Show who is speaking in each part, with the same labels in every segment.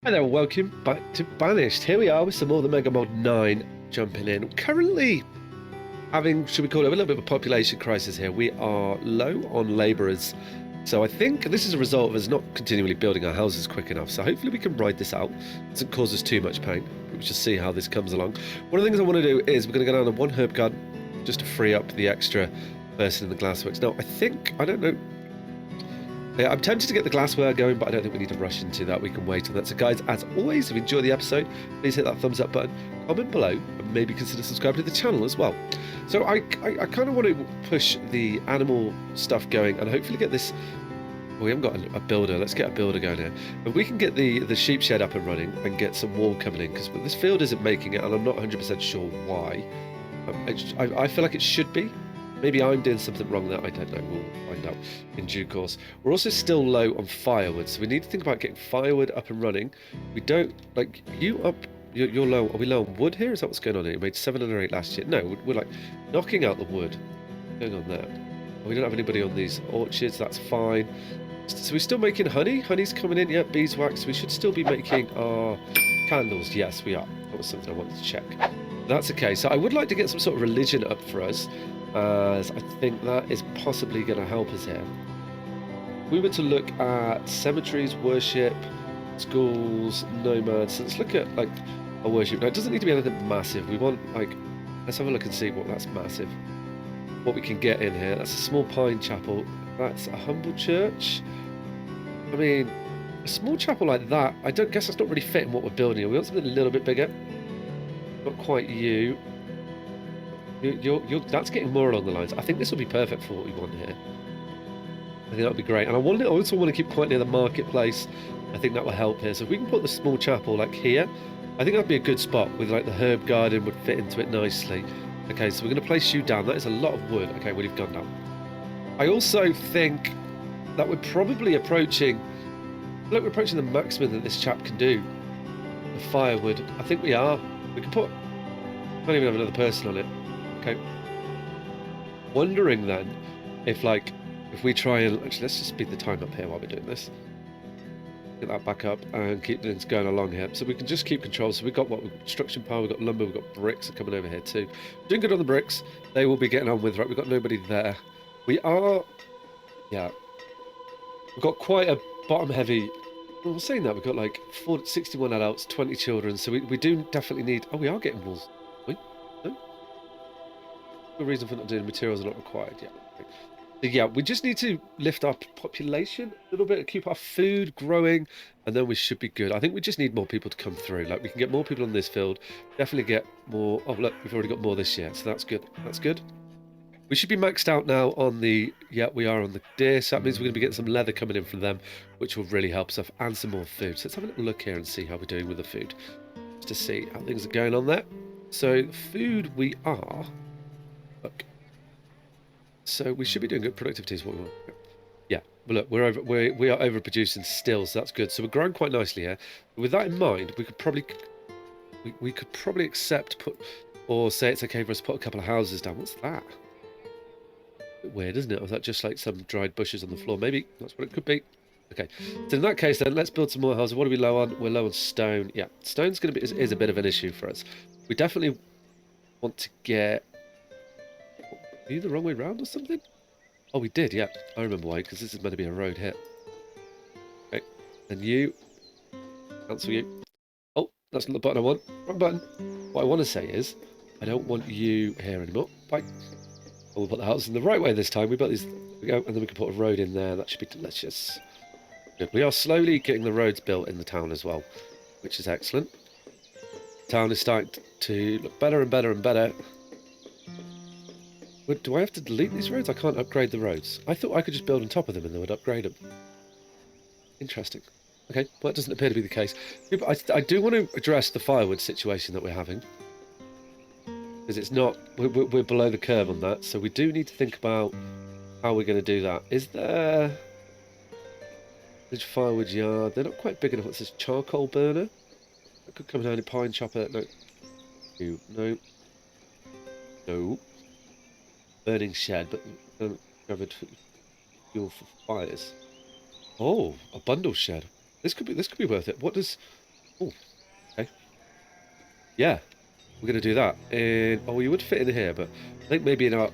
Speaker 1: Hi there, welcome back to Banished. Here we are with some more of the MegaMod 9 jumping in. Currently having, should we call it, a little bit of a population crisis here. We are low on labourers. So I think this is a result of us not continually building our houses quick enough. So hopefully we can ride this out. It doesn't cause us too much pain. We'll just see how this comes along. One of the things I want to do is we're going to go down to one herb garden just to free up the extra person in the glassworks. Now, I don't know. Yeah, I'm tempted to get the glassware going, but I don't think we need to rush into that. We can wait on that. So guys, as always, if you enjoy the episode, please hit that thumbs up button, comment below, and maybe consider subscribing to the channel as well. So I kind of want to push the animal stuff going and hopefully get this. Well, we haven't got a builder. Let's get a builder going here. But we can get the sheep shed up and running and get some wool coming in, because this field isn't making it, and I'm not 100% sure why. I feel like it should be. Maybe I'm doing something wrong there. I don't know. We'll find out in due course. We're also still low on firewood, so we need to think about getting firewood up and running. We don't like you up. You're low. Are we low on wood here? Is that what's going on here? We made 708 last year. No, we're like knocking out the wood. What's going on there? We don't have anybody on these orchards. That's fine. So we're still making honey. Honey's coming in. Yeah, beeswax. We should still be making our candles. Yes, we are. That was something I wanted to check. That's okay. So I would like to get some sort of religion up for us, as I think that is possibly going to help us here. We were to look at cemeteries, worship, schools, nomads. Let's look at like a worship. Now it doesn't need to be anything massive. We want like, let's have a look and see what that's massive. What we can get in here. That's a small pine chapel. That's a humble church. I mean, a small chapel like that, I don't guess that's not really fitting what we're building here. We want something a little bit bigger. Not quite you. That's getting more along the lines. I think this will be perfect for what we want here. I think that would be great. And I also want to keep quite near the marketplace. I think that will help here. So if we can put the small chapel like here, I think that'd be a good spot with like the herb garden would fit into it nicely. Okay, so we're going to place you down. That is a lot of wood. Okay, well, you've gone down. I also think that we're probably approaching, look, we're approaching the maximum that this chap can do. The firewood. I think we are. We can put, can't even have another person on it. Okay. Wondering then if we try and actually let's just speed the time up here while we're doing this. Get that back up and keep things going along here. So we can just keep control. So we've got what? We've got construction power, we've got lumber, we've got bricks are coming over here too. Doing good on the bricks. They will be getting on with, right? We've got nobody there. We are, yeah. We've got quite a bottom heavy. Well, we're saying that we've got like 61 adults, 20 children. So we do definitely need, oh, we are getting walls. No? No reason for not doing materials are not required. Yeah. So yeah, we just need to lift our population a little bit, keep our food growing, and then we should be good. I think we just need more people to come through. Like, we can get more people on this field, definitely get more. Oh, look, we've already got more this year, so that's good. That's good. We should be maxed out now on the, yeah, we are on the deer, so that means we're going to be getting some leather coming in from them, which will really help us, and some more food. So let's have a little look here and see how we're doing with the food, just to see how things are going on there. So food, we are, look. So we should be doing good. Productivity is what we want. Yeah, well, look, we are overproducing still, so that's good. So we're growing quite nicely here. With that in mind, we could probably accept or say it's okay for us to put a couple of houses down. What's that? A bit weird, isn't it? Or is that just like some dried bushes on the floor? Maybe that's what it could be. Okay, so in that case, then let's build some more houses. What are we low on? We're low on stone. Yeah, stone's going to be is a bit of an issue for us. We definitely want to get. Are you the wrong way round or something? Oh, we did, yeah. I remember why, because this is meant to be a road here. Okay, and you. Cancel you. Oh, that's not the button I want. Wrong button. What I want to say is, I don't want you here anymore. Bye. Oh, we'll put the house in the right way this time. We built these. There we go, and then we can put a road in there. That should be delicious. Good. We are slowly getting the roads built in the town as well, which is excellent. The town is starting to look better and better and better. Do I have to delete these roads? I can't upgrade the roads. I thought I could just build on top of them and they would upgrade them. Interesting. Okay, well, that doesn't appear to be the case. I do want to address the firewood situation that we're having. Because it's not... We're below the curve on that, so we do need to think about how we're going to do that. Is there... There's firewood yard. They're not quite big enough. What's this? Charcoal burner? That could come down in pine chopper. No. No. No. Burning shed, but covered fuel for fires. Oh, a bundle shed. This could be worth it. What does Oh, okay. Yeah, we're going to do that. Oh, you would fit in here, but I think maybe in our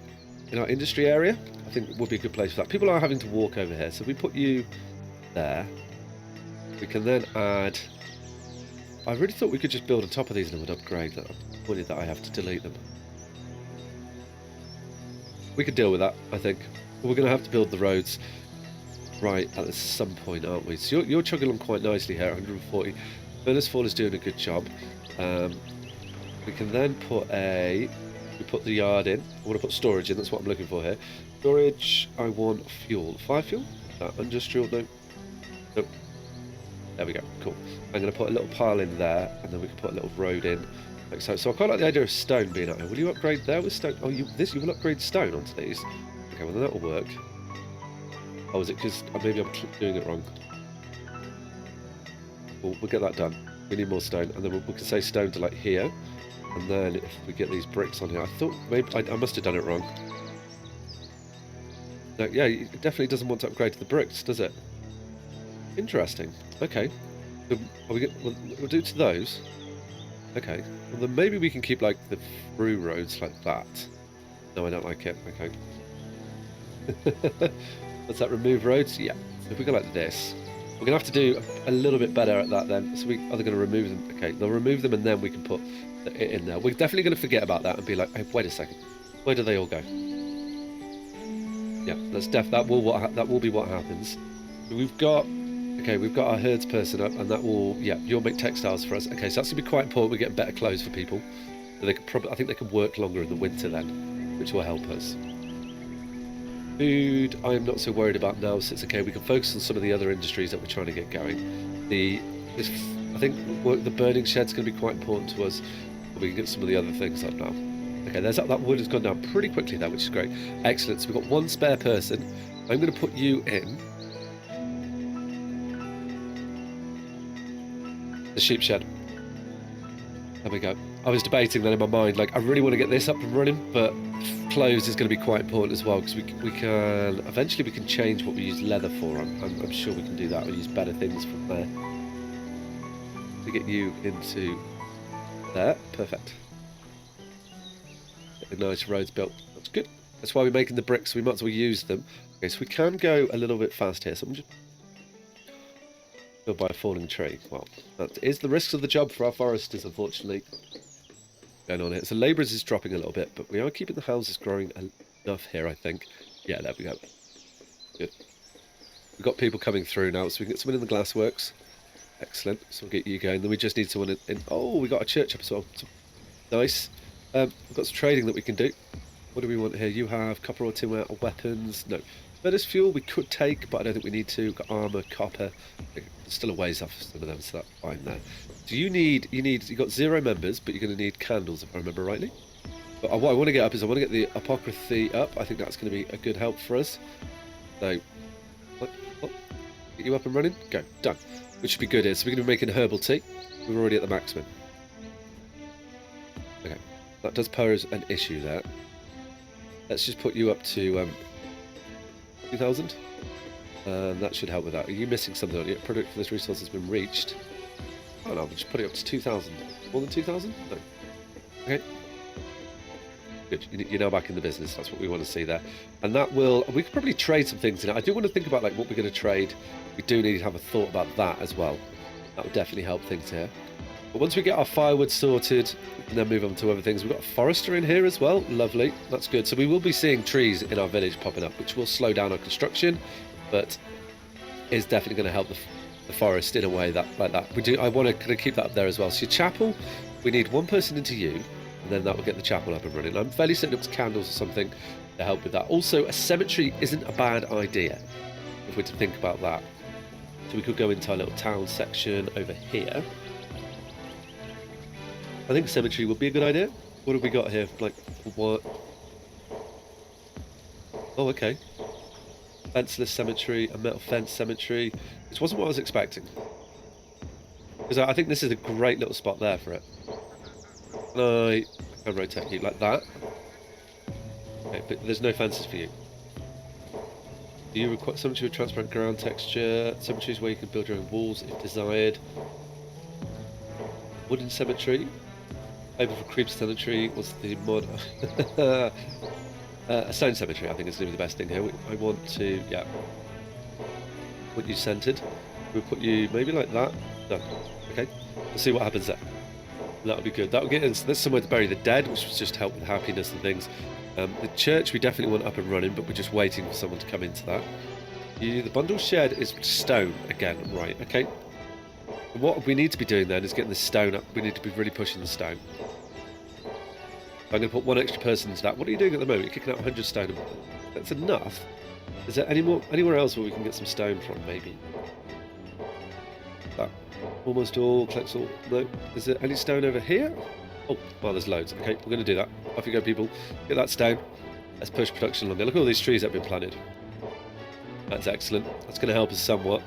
Speaker 1: industry area, I think would be a good place for that. People are having to walk over here, so we put you there. We can then add... I really thought we could just build on top of these and it would upgrade them. I'm worried that I have to delete them. We could deal with that, I think. But we're going to have to build the roads right at some point, aren't we? So you're chugging along quite nicely here, 140. Furnace Fall is doing a good job. We can then put we put the yard in. I want to put storage in, that's what I'm looking for here. Storage, I want fuel. 5 fuel? Industrial, no. Nope. There we go, cool. I'm going to put a little pile in there, and then we can put a little road in. Like so. So I quite like the idea of stone being out here. Will you upgrade there with stone? Oh, you will upgrade stone onto these? Okay, well then that will work. Oh, is it because maybe I'm doing it wrong? We'll get that done. We need more stone, and then we can say stone to like here. And then if we get these bricks on here, I thought maybe I must have done it wrong. No, yeah, it definitely doesn't want to upgrade to the bricks, does it? Interesting. Okay. So we'll do to those. Okay. Well, then maybe we can keep like the through roads like that. No, I don't like it. Okay. What's that? Remove roads? Yeah. So if we go like this, we're gonna have to do a little bit better at that then. So are they gonna remove them? Okay, they'll remove them and then we can put it in there. We're definitely gonna forget about that and be like, hey, wait a second, where do they all go? Yeah, that will be what happens. We've got our herds person up, and that will you'll make textiles for us. Okay, so that's gonna be quite important. We're getting better clothes for people. So I think they can work longer in the winter then, which will help us. Food, I'm not so worried about now, so it's okay. We can focus on some of the other industries that we're trying to get going. I think the burning shed's going to be quite important to us. We can get some of the other things up now. Okay, that wood has gone down pretty quickly there, which is great. Excellent. So we've got one spare person. I'm going to put you in the sheep shed. There we go. I was debating then in my mind, like I really want to get this up and running, but clothes is going to be quite important as well, because we can eventually change what we use leather for. I'm sure we can do that. We'll use better things from there to get you into there. Perfect. Get the nice roads built. That's good. That's why we're making the bricks. So we might as well use them. Okay, so we can go a little bit fast here. So I'm just by a falling tree. Well, that is the risks of the job for our foresters, unfortunately. Going on here. So labourers is dropping a little bit, but we are keeping the houses growing enough here, I think. Yeah, there we go. Good. We've got people coming through now, so we can get someone in the glassworks. Excellent. So we'll get you going. Then we just need someone in... Oh, we got a church up as well. So, nice. We've got some trading that we can do. What do we want here? You have copper or tin or weapons. No. Furnace fuel we could take, but I don't think we need to. Got armour, copper. Still a ways off some of them, so that's fine there. So you've got 0 members, but you're going to need candles, if I remember rightly. But what I want to get up is I want to get the apocryphy up. I think that's going to be a good help for us. So, get you up and running. Go. Done. Which should be good here. So we're going to be making herbal tea. We're already at the maximum. Okay. That does pose an issue there. Let's just put you up to 2,000. And that should help with that. Are you missing something on your product for this resource has been reached? Oh no, we'll just put it up to 2,000. More than 2,000? No. Okay. Good. You're now back in the business. That's what we want to see there. And that will... We could probably trade some things in it. I do want to think about like what we're going to trade. We do need to have a thought about that as well. That would definitely help things here. But once we get our firewood sorted, we can then move on to other things. We've got a forester in here as well. Lovely. That's good. So we will be seeing trees in our village popping up, which will slow down our construction, but is definitely going to help the forest in a way like that. I want to kind of keep that up there as well. So your chapel, we need one person into you, and then that will get the chapel up and running. I'm fairly certain it was candles or something to help with that. Also, a cemetery isn't a bad idea if we're to think about that. So we could go into our little town section over here. I think cemetery would be a good idea. What have we got here? Like, what? Oh, okay. Fenceless cemetery, a metal fence cemetery. This wasn't what I was expecting. Because I think this is a great little spot there for it. I can rotate you like that. Okay, but there's no fences for you. Do you require cemetery with transparent ground texture? Cemeteries where you can build your own walls if desired. Wooden cemetery. Paper for creep cemetery. What's the mod? A stone cemetery, I think, is going to be the best thing here. I want to, yeah. Put you centered. We'll put you maybe like that. No. Okay. We'll see what happens there. That'll be good. That'll get us. There's somewhere to bury the dead, which will just help with happiness and things. The church we definitely want up and running, but we're just waiting for someone to come into that. The bundle shed is stone again, right? Okay. What we need to be doing then is getting the stone up. We need to be really pushing the stone. I'm going to put one extra person into that. What are you doing at the moment? You're kicking out 100 stone. That's enough. Is there anywhere else where we can get some stone from? Maybe. That almost all collects all. No. Is there any stone over here? Oh, well, there's loads. Okay, we're going to do that. Off you go, people. Get that stone. Let's push production along there. Look at all these trees that have been planted. That's excellent. That's going to help us somewhat.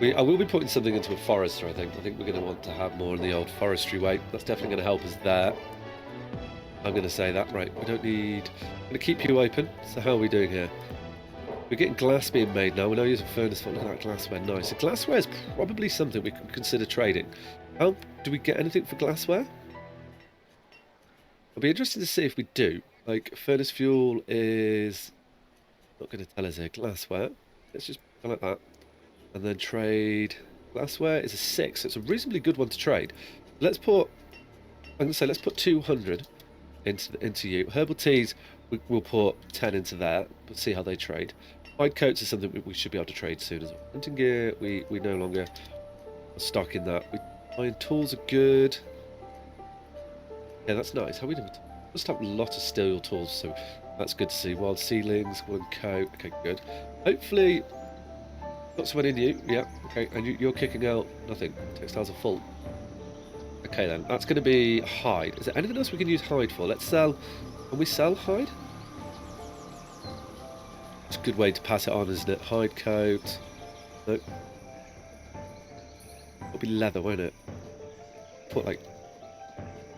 Speaker 1: I will be putting something into a forester, I think. I think we're going to want to have more in the old forestry way. That's definitely going to help us there. I'm going to say that. Right, we don't need... I'm going to keep you open. So how are we doing here? We're getting glass being made now. We're now using furnace. Look at that glassware. Nice. So glassware is probably something we can consider trading. How do we get anything for glassware? I'll be interested to see if we do. Like, furnace fuel is... not going to tell us here. Glassware. Let's just go like that. And then trade. Glassware is a 6. So it's a reasonably good one to trade. Let's put... I'm going to say let's put 200 into you. Herbal teas, we'll put 10 into there. We'll see how they trade. Hide coats is something we should be able to trade soon as well. Hunting gear, we no longer are stocking that. Iron tools are good. Yeah, that's nice. How are we doing? Just have a lot of steel tools, so that's good to see. Wild ceilings, one coat. Okay, good. Hopefully, got someone in you. Yeah, okay. And you're kicking out nothing. Textiles are full. Okay then, that's going to be hide. Is there anything else we can use hide for? Let's sell. Can we sell hide? It's a good way to pass it on, isn't it? Hide coat. Nope. It'll be leather, won't it? Put like,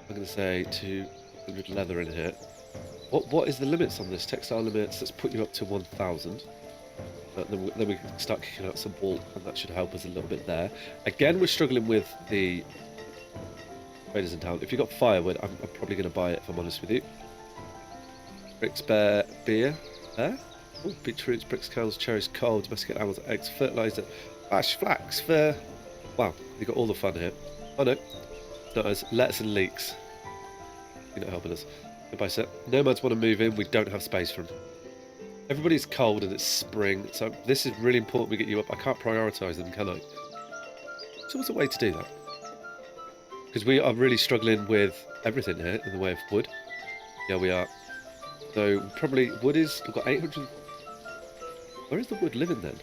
Speaker 1: I'm going to say 200 leather in here. What is the limits on this? Textile limits. Let's put you up to 1,000. Then we can start kicking out some wool, and that should help us a little bit there. Again, we're struggling with the traders in town. If you've got firewood, I'm probably going to buy it, if I'm honest with you. Bricks, beer, there. Oh, beetroots, bricks, cows, cherries, coal, domestic animals, eggs, fertilizer, ash, flax, fur. Wow, you got all the fun here. Oh no, not us. Lettuce and leeks. You're not helping us. Goodbye, sir. Nomads want to move in. We don't have space for them. Everybody's cold and it's spring, so this is really important we get you up. I can't prioritise them, can I? So what's a way to do that? Because we are really struggling with everything here in the way of wood. Yeah, we are. So probably wood is... we've got 800... Where is the wood living then?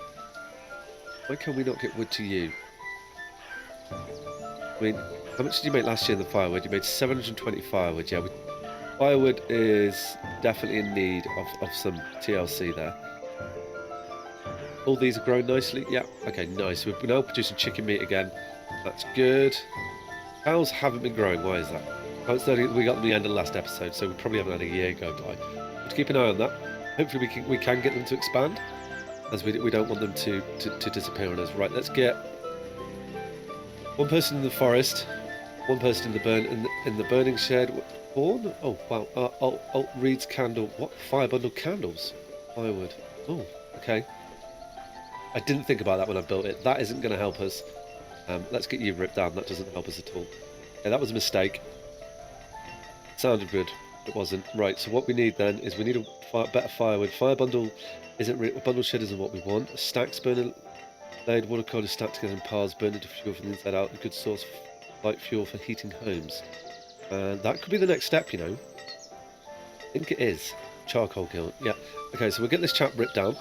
Speaker 1: Why can we not get wood to you? I mean, how much did you make last year in the firewood? You made 720 firewood, yeah. Firewood is definitely in need of some TLC there. All these are growing nicely. Yeah, okay, nice. We're now producing chicken meat again. That's good. Cows haven't been growing. Why is that? We got them at the end of the last episode, so we probably haven't had a year go by. But keep an eye on that. Hopefully we can get them to expand, as we don't want them to disappear on us. Right, let's get one person in the forest, one person in the burning shed. Born? Oh wow. Alt reads candle. What? Fire bundle candles. Firewood. Oh, okay. I didn't think about that when I built it. That isn't going to help us. Let's get you ripped down. That doesn't help us at all. Okay, that was a mistake. Sounded good. It wasn't. Right, so what we need then is we need a better firewood. Fire bundle isn't a bundle shed isn't what we want. A stacks burner laid water coal is stacked together in piles, burned into fuel from the inside out. A good source of light fuel for heating homes. And that could be the next step, you know. I think it is. Charcoal kiln. Yeah. Okay, so we'll get this chap ripped down.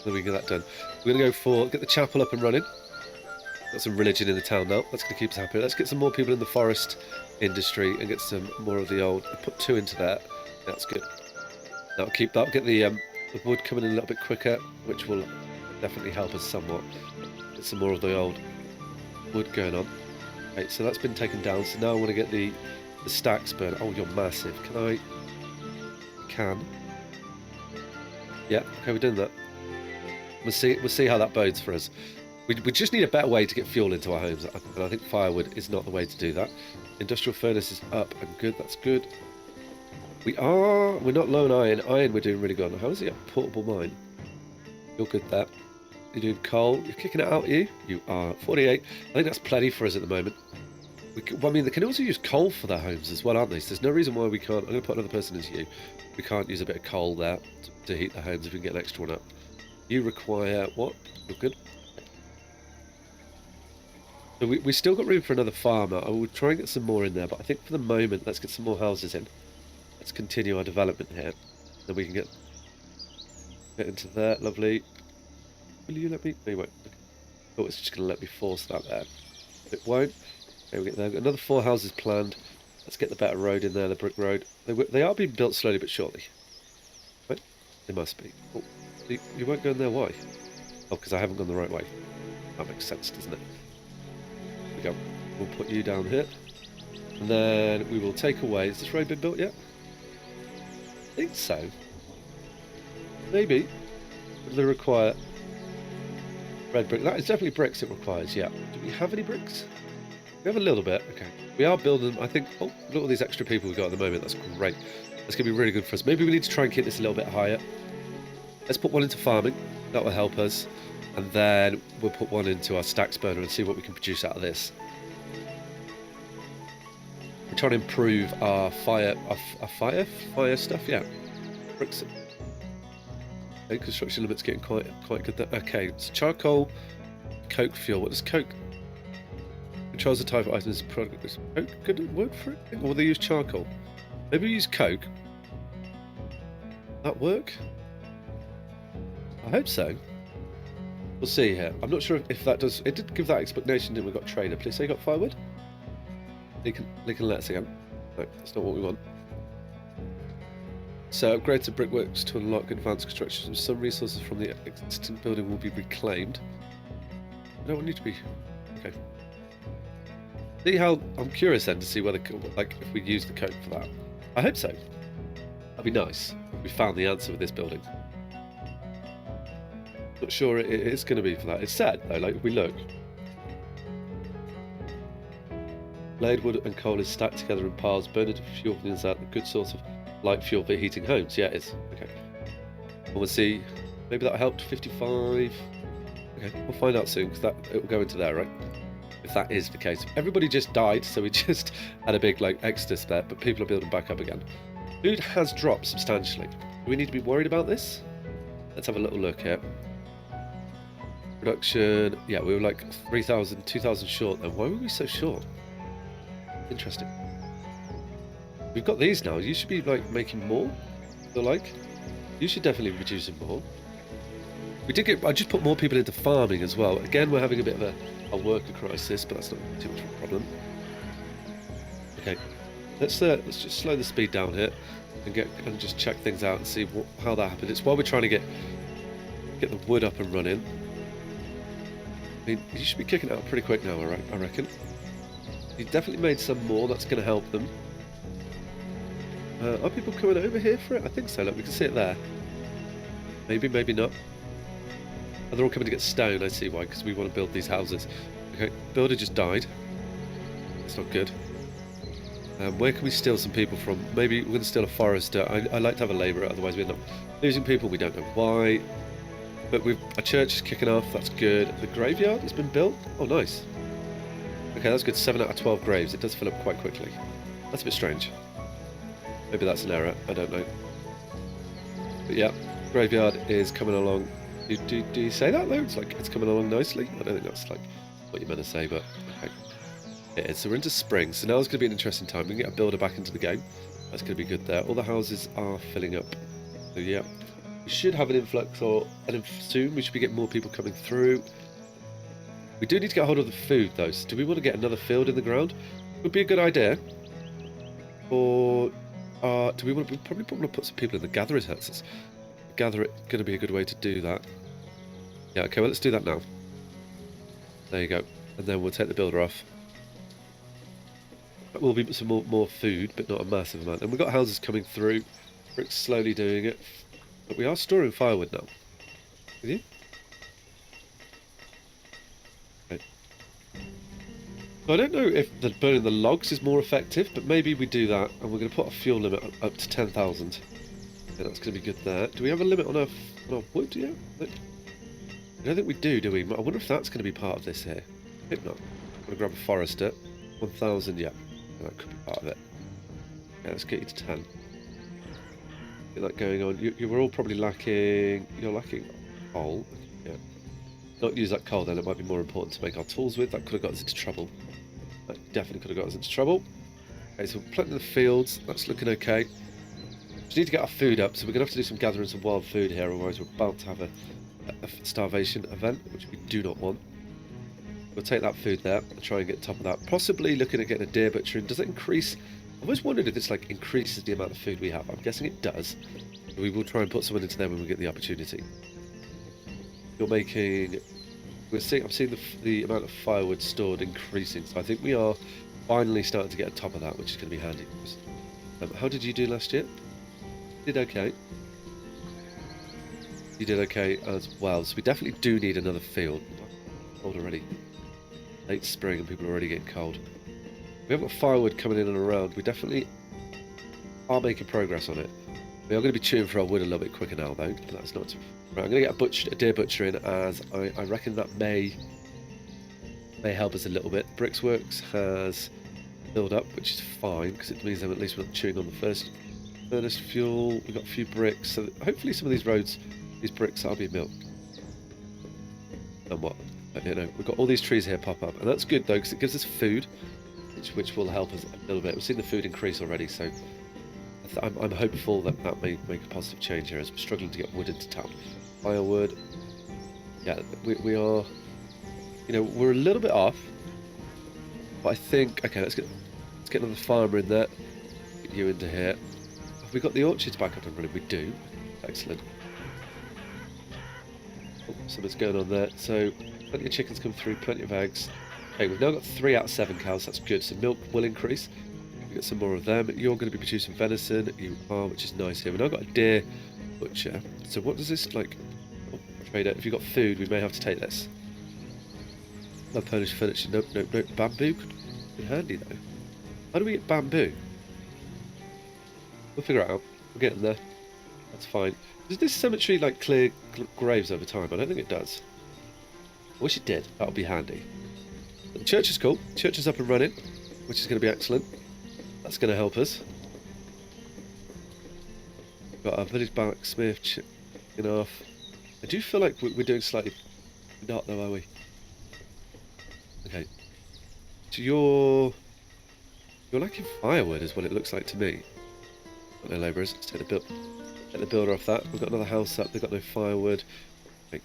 Speaker 1: Then we can get that done. We're going to go get the chapel up and running. Got some religion in the town now. That's going to keep us happy. Let's get some more people in the forest industry and get some more of the old. Put 2 into there. That's good. That'll get the wood coming in a little bit quicker, which will definitely help us somewhat. Get some more of the old wood going on. Okay, so that's been taken down. So now I want to get the stacks burn. Oh, you're massive. Can. Yeah. Okay, we're doing that. We'll see how that bodes for us. We just need a better way to get fuel into our homes, and I think firewood is not the way to do that. Industrial furnace is up and good. That's good. We're not low on iron. Iron we're doing really good on. How is it a portable mine? You're good there. You're doing coal. You're kicking it out, you? You are. 48. I think that's plenty for us at the moment. I mean, they can also use coal for their homes as well, aren't they? So there's no reason why we can't. I'm going to put another person into you. We can't use a bit of coal there to heat the homes if we can get an extra one up. You require what? You're good. So we still got room for another farmer. I will try and get some more in there, but I think for the moment, let's get some more houses in. Let's continue our development here. Then we can get into there. Lovely. Will you let me? No, you won't. Oh, it's just going to let me force that there. It won't. Okay, we get there. We've got another 4 houses planned. Let's get the better road in there, the brick road. They are being built slowly but surely. Right? They must be. Oh, you won't go in there, why? Oh, because I haven't gone the right way. That makes sense, doesn't it? There we go. We'll put you down here. And then we will take away... Is this road been built yet? I think so. Maybe. What do they require? Red brick. That is definitely bricks it requires, yeah. Do we have any bricks? We have a little bit. Okay. We are building... I think... Oh, look at all these extra people we've got at the moment. That's great. That's going to be really good for us. Maybe we need to try and keep this a little bit higher. Let's put one into farming. That will help us. And then we'll put one into our stacks burner and see what we can produce out of this. We're trying to improve our fire stuff, yeah. Bricks. Okay, construction limit's getting quite good there. Okay, so charcoal, coke fuel. What does coke? Controls the type of items and product. Is coke good word for it? Or will they use charcoal? Maybe we use coke. That work? I hope so. We'll see here. I'm not sure if that does... It did give that explanation, didn't we? Got trader. Please say you got firewood? They can let us again. No, that's not what we want. So upgrade to brickworks to unlock advanced construction. Some resources from the existing building will be reclaimed. I don't want you to be... Okay. See how... I'm curious then to see whether, like, if we use the code for that. I hope so. That'd be nice. We found the answer with this building. Not sure it is going to be for that. It's sad though, like if we look. Laid wood and coal is stacked together in piles, burned into fuel from the inside, a good source of light fuel for heating homes. Yeah, it is. Okay. And we'll see. Maybe that helped. 55. Okay, we'll find out soon because it will go into there, right? If that is the case. Everybody just died, so we just had a big like exodus there, but people are building back up again. Food has dropped substantially. Do we need to be worried about this? Let's have a little look here. Production, yeah, we were like 3,000, 2,000 short then. Why were we so short? Interesting. We've got these now. You should be like making more. I feel like you should definitely be producing more. We did get. I just put more people into farming as well. Again, we're having a bit of a worker crisis, but that's not too much of a problem. Okay, let's just slow the speed down here and just check things out and see how that happened. It's while we're trying to get the wood up and running. I mean, you should be kicking it out pretty quick now, I reckon. You definitely made some more. That's going to help them. Are people coming over here for it? I think so. Look, we can see it there. Maybe, maybe not. Oh, they're all coming to get stone. I see why, because we want to build these houses. Okay, builder just died. That's not good. Where can we steal some people from? Maybe we're going to steal a forester. I like to have a labourer, otherwise we end up losing people. We don't know why. But a church is kicking off. That's good. The graveyard has been built. Oh, nice. Okay, that's good. 7 out of 12 graves. It does fill up quite quickly. That's a bit strange. Maybe that's an error. I don't know. But yeah, graveyard is coming along. Do you say that though? It's like it's coming along nicely. I don't think that's like what you're meant to say, but okay. It is. So we're into spring. So now it's going to be an interesting time. We can get a builder back into the game. That's going to be good there. All the houses are filling up. So yeah. We should have an influx soon. We should be getting more people coming through. We do need to get hold of the food though. So do we want to get another field in the ground? Would be a good idea. Or do we want to probably want to put some people in the gatherers' houses? Gather it going to be a good way to do that. Yeah, okay, well let's do that now. There you go. And then we'll take the builder off. That will be some more food, but not a massive amount. And we've got houses coming through. Rick's slowly doing it. But we are storing firewood now. With you? So I don't know if burning the logs is more effective, but maybe we do that, and we're going to put a fuel limit up to 10,000. Yeah, that's going to be good there. Do we have a limit on our wood yet? No. I don't think we do we? I wonder if that's going to be part of this here. I hope not. I'm going to grab a forester. 1,000, yeah. That could be part of it. Yeah, let's get you to 10. Get that going on. You were all probably lacking... You're lacking coal. Yeah. Not use that coal then, it might be more important to make our tools with. That could have got us into trouble. That definitely could have got us into trouble. Okay, so we're planting the fields. That's looking okay. Just need to get our food up, so we're going to have to do some gathering some wild food here, otherwise we're about to have a starvation event, which we do not want. We'll take that food there and try and get top of that. Possibly looking at getting a deer butcher. Does it increase? I've always wondered if this like increases the amount of food we have. I'm guessing it does. We will try and put someone into there when we get the opportunity. You're making... I'm seeing the amount of firewood stored increasing, so I think we are finally starting to get on top of that, which is going to be handy for us. How did you do last year? You did okay. You did okay as well, so we definitely do need another field. Cold already. Late spring and people are already getting cold. We haven't got firewood coming in and around. We definitely are making progress on it. We are going to be chewing for our wood a little bit quicker now, though. That's not... Right, I'm going to get a deer butcher in, as I reckon that may help us a little bit. Bricksworks has filled up, which is fine, because it means that at least we're not chewing on the first furnace fuel. We've got a few bricks, so hopefully some of these roads, these bricks are being milked. And what? You know, we've got all these trees here pop up, and that's good, though, because it gives us food, which will help us a little bit. We've seen the food increase already, so... I'm hopeful that that may make a positive change here, as we're struggling to get wood into town. Firewood. Yeah, we are... You know, we're a little bit off. But I think... Okay, let's get another farmer in there. Get you into here. Have we got the orchards back up and running? We do. Excellent. Oh, something's going on there. So, plenty of chickens come through, plenty of eggs. Okay, we've now got 3 out of 7 cows. That's good. So milk will increase. We get some more of them. You're going to be producing venison. You are, which is nice here. We've now got a deer butcher. So what does this like? Oh, trader, if you've got food, we may have to take this. No Polish furniture. Nope, nope, nope. Bamboo could be handy though. How do we get bamboo? We'll figure it out. We're getting there. That's fine. Does this cemetery like clear graves over time? I don't think it does. I wish it did. That would be handy. But the church is cool. Church is up and running, which is going to be excellent. That's going to help us. Got our village blacksmith checking off. I do feel like we're doing slightly... Not though, are we? Okay. So you're lacking firewood is what it looks like to me. Got no labourers. Let's take the builder off that. We've got another house up. They've got no firewood. Okay.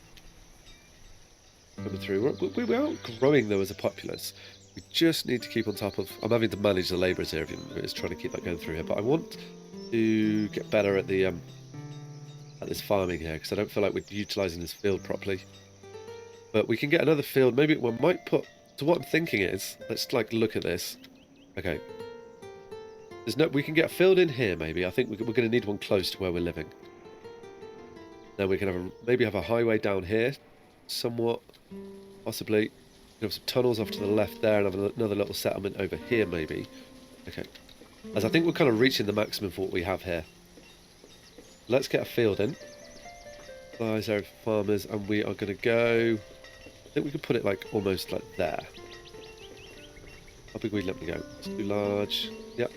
Speaker 1: Coming through. We are growing though as a populace. We just need to keep on top of... I'm having to manage the labourers here, is trying to keep that going through here. But I want to get better at the at this farming here, because I don't feel like we're utilising this field properly. But we can get another field. Maybe we might put... So what I'm thinking is, let's like look at this. Okay. We can get a field in here, maybe. I think we're going to need one close to where we're living. Then we can have maybe have a highway down here, somewhat, possibly. We have some tunnels off to the left there, and have another little settlement over here, maybe. Okay. As I think we're kind of reaching the maximum for what we have here. Let's get a field in. Supplies area for farmers, and we are going to go... I think we could put it like almost like there. How big will you let me go? It's too large. Yep.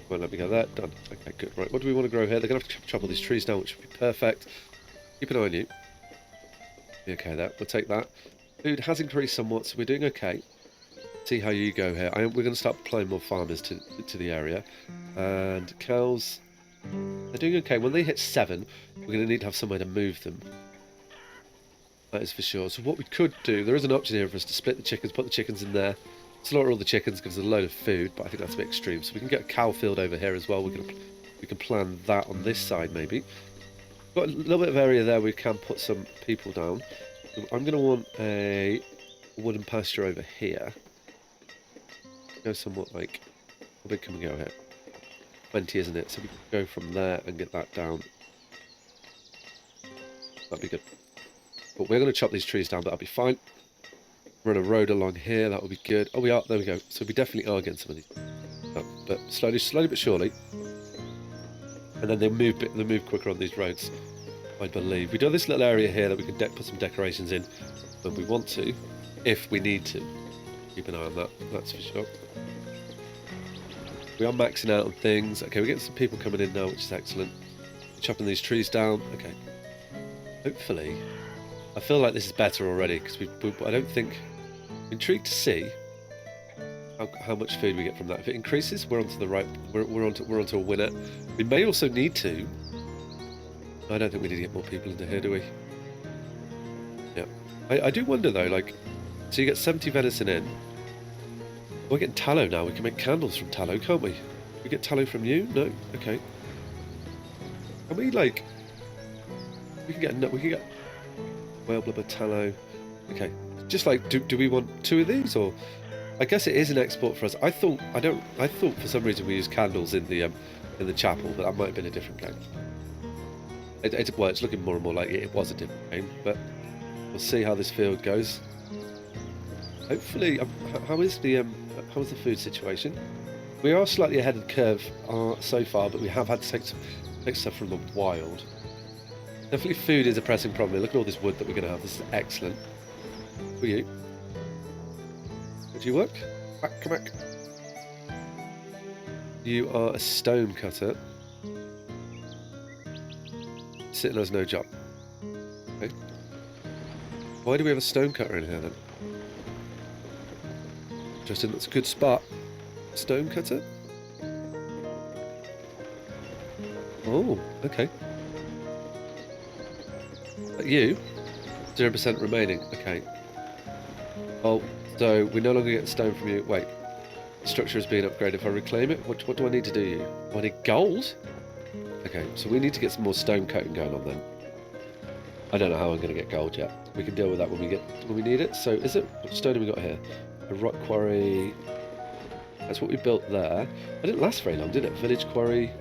Speaker 1: Won't let me go there. Done. Okay, good. Right, what do we want to grow here? They're going to have to chop all these trees down, which would be perfect. Keep an eye on you. Be okay there. We'll take that. Food has increased somewhat, so we're doing okay. See how you go here. We're going to start applying more farmers to the area. And cows, they're doing okay. When they hit 7, we're going to need to have somewhere to move them. That is for sure. So what we could do, there is an option here for us to split the chickens, put the chickens in there, slaughter all the chickens, gives us a load of food, but I think that's a bit extreme. So we can get a cow field over here as well. We can plan that on this side maybe. Got a little bit of area there we can put some people down. So I'm going to want a wooden pasture over here. Go somewhat like, how big can we go here? 20, isn't it? So we can go from there and get that down. That'd be good. But we're going to chop these trees down, but that'll be fine. Run a road along here, that would be good. Oh, we are, there we go. So we definitely are getting some of these. But slowly but surely. And then they move quicker on these roads, I believe. We do have this little area here that we can put some decorations in when we want to, if we need to. Keep an eye on that, that's for sure. We are maxing out on things. Okay, we're getting some people coming in now, which is excellent. Chopping these trees down. Okay. Hopefully, I feel like this is better already because I don't think. I'm intrigued to see how much food we get from that. If it increases, we're onto the right. We're onto a winner. We may also need to. I don't think we need to get more people into here, do we? Yeah. I do wonder though. Like, so you get 70 venison in. We're getting tallow now. We can make candles from tallow, can't we? We get tallow from you? No. Okay. Can we like? We can get whale blubber tallow. Okay. Just like, do we want 2 of these, or? I guess it is an export for us. I thought for some reason we used candles in the chapel, but that might have been a different game. Well, it's looking more and more like it was a different game, but we'll see how this field goes. Hopefully, how is the food situation? We are slightly ahead of the curve so far, but we have had to take stuff from the wild. Definitely food is a pressing problem. Look at all this wood that we're going to have. This is excellent. Who are you? Would you work? Come back. You are a stone cutter. Sitting has no job. Okay. Why do we have a stone cutter in here then? Justin, that's a good spot. Stone cutter? Oh, okay. You? 0% remaining. Okay. Oh, so we no longer get stone from you. Wait. Structure is being upgraded. If I reclaim it, what do I need to do you? I need gold? Okay, so we need to get some more stone coating going on then. I don't know how I'm going to get gold yet. We can deal with that when we need it. So is it, what stone have we got here? A rock quarry. That's what we built there. It didn't last very long, did it? Village quarry.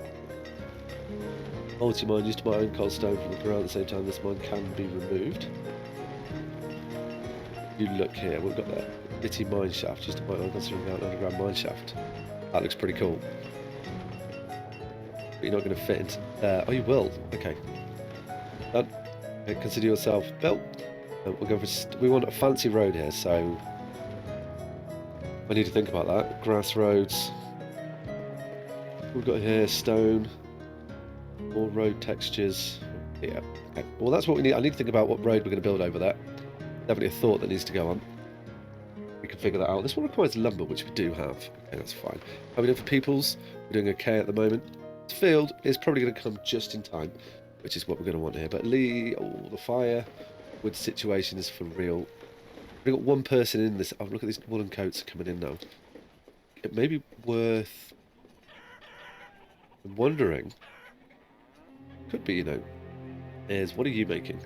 Speaker 1: Multi-mine used to mine own coal stone from the ground at the same time. This mine can be removed. You look here, we've got that bitty mine shaft. Used to mine an underground mine shaft. That looks pretty cool. But you're not going to fit into there. Oh, you will. Okay. Done. Okay, consider yourself built. We'll go for. We want a fancy road here, so I need to think about that. Grass roads. We've got here stone. More road textures. Yeah. Okay. Well, that's what we need. I need to think about what road we're going to build over there. Definitely a thought that needs to go on. We can figure that out. This one requires lumber, which we do have. Okay, that's fine. How are we doing for peoples? We're doing okay at the moment. This field is probably going to come just in time, which is what we're going to want here. But the fire wood situation is for real. We've got one person in this. Oh, look at these woolen coats coming in now. It may be worth. I'm wondering. Could be, you know. Is what are you making?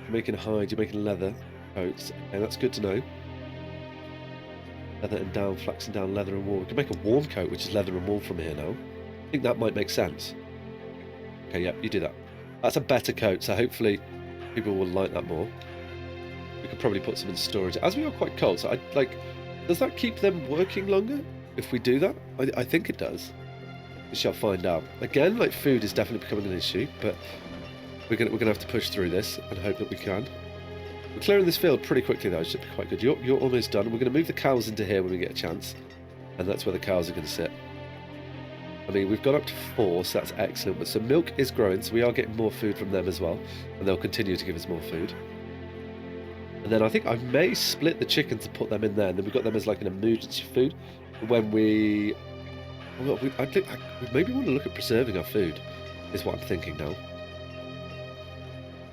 Speaker 1: You're making hide. You're making leather coats. Okay, that's good to know. Leather and down, flax and down, leather and wool. We can make a warm coat, which is leather and wool from here now. I think that might make sense. Okay, yeah, you do that. That's a better coat, so hopefully people will like that more. We could probably put some in storage. As we are quite cold, so does that keep them working longer if we do that? I think it does. We shall find out. Again, like food is definitely becoming an issue, but we're gonna have to push through this and hope that we can. We're clearing this field pretty quickly though, it should be quite good. You're almost done. We're going to move the cows into here when we get a chance, and that's where the cows are going to sit. I mean, we've got up to 4, so that's excellent. But some milk is growing, so we are getting more food from them as well, and they'll continue to give us more food. And then I think I may split the chickens and put them in there, and then we've got them as like an emergency food. When we maybe want to look at preserving our food, is what I'm thinking now.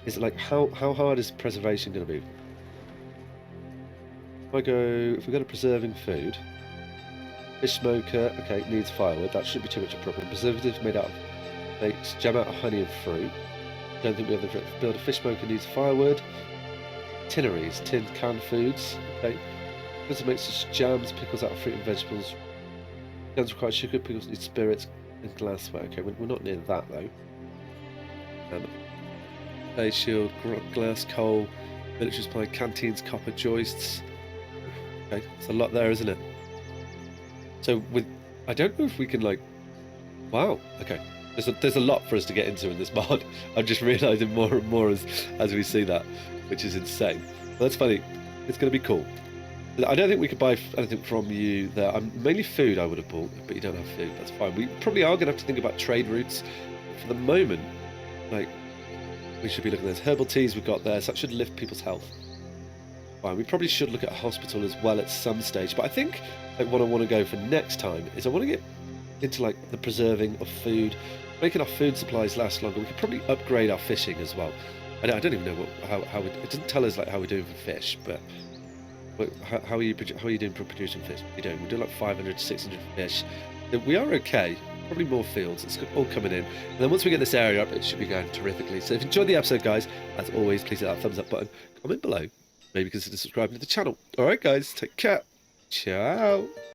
Speaker 1: Is it like how hard is preservation going to be? If we go to preserving food, fish smoker, okay, needs firewood. That shouldn't be too much of a problem. Preservatives made out of makes jam out of honey and fruit. Don't think we have the build a fish smoker needs firewood. Tinneries, tinned canned foods. Okay, this makes jams, pickles out of fruit and vegetables. Cans require sugar. Pickles need spirits and glassware. Okay, we're not near that though. Face shield, glass, coal, military supply, canteens, copper joists. Okay, it's a lot there, isn't it? So with, I don't know if we can like, wow, okay. There's a lot for us to get into in this mod. I'm just realizing more and more as we see that, which is insane. But that's funny. It's going to be cool. I don't think we could buy anything from you there. Mainly food I would have bought, but you don't have food. That's fine. We probably are going to have to think about trade routes. For the moment, like, we should be looking at those herbal teas we've got there, so that should lift people's health. Fine. We probably should look at a hospital as well at some stage. But I think like, what I want to go for next time is I want to get into like the preserving of food, making our food supplies last longer. We could probably upgrade our fishing as well. I don't even know how it doesn't tell us like how we're doing for fish, but how are you doing for producing fish? What are you doing? We're doing like 500 to 600 fish. We are okay. Probably more fields. It's all coming in. And then once we get this area up, it should be going terrifically. So if you enjoyed the episode, guys, as always, please hit that thumbs up button. Comment below. Maybe consider subscribing to the channel. All right, guys. Take care. Ciao.